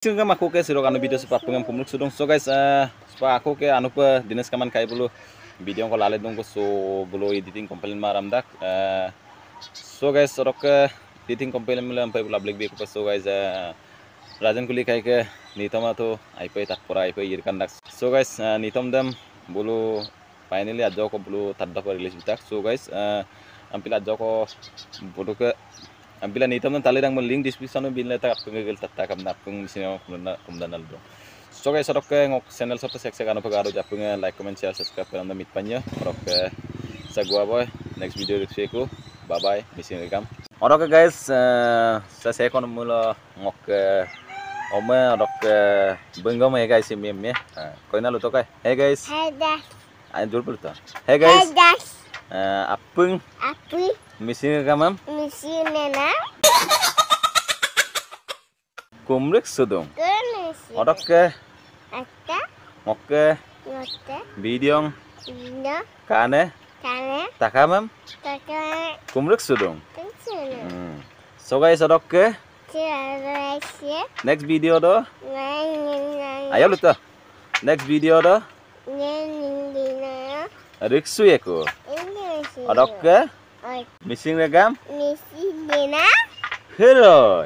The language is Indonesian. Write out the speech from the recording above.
Singkam aku ke sirok anu video sepak pengam kumluk sudung so guys sepak aku ke anu pe dinas kaman kai bulu video ko lale dong ko so bulu editing komplain maram dak so guys sorok ke editing komplain mele ampai bula black be ko so guys rajan kuli kai ke nitama to aipai tak pora aipai irkan dak so guys nitom dam bulu finally ajo ko bulu tadda ko release bitak so guys ampila ajo ko bulu ke Bila nitam dan tali dang link description bila tak penggel tatta kam na pung sino kumda naldo. So guys sorok ke ngok channel sota sek ano pagaro japung like comment share subscribe peram mit panya orok ke sa gua boy next video ko bye bye missing rekam. Orok ke guys sa sekon mula ngok oma orok ke bengo me guys meme koina luto kai. Hey guys. Hey guys. Ay jul pulta. Hey guys. Hey guys. Apung missing rekam Misi nena. Kumrek sudung. Kunisi. Orok ke Ata. ngoke Yote. bidyong Indo. kane Kane. takamam Kakak. kumrek sudung. Kuncina. So guys orok ke Ciaresya. next video do Nyanyi. ayo luta next video do Nyanyi dina. riksu eko Indonesia. orok ke Oi. missing regam Misi dina. hello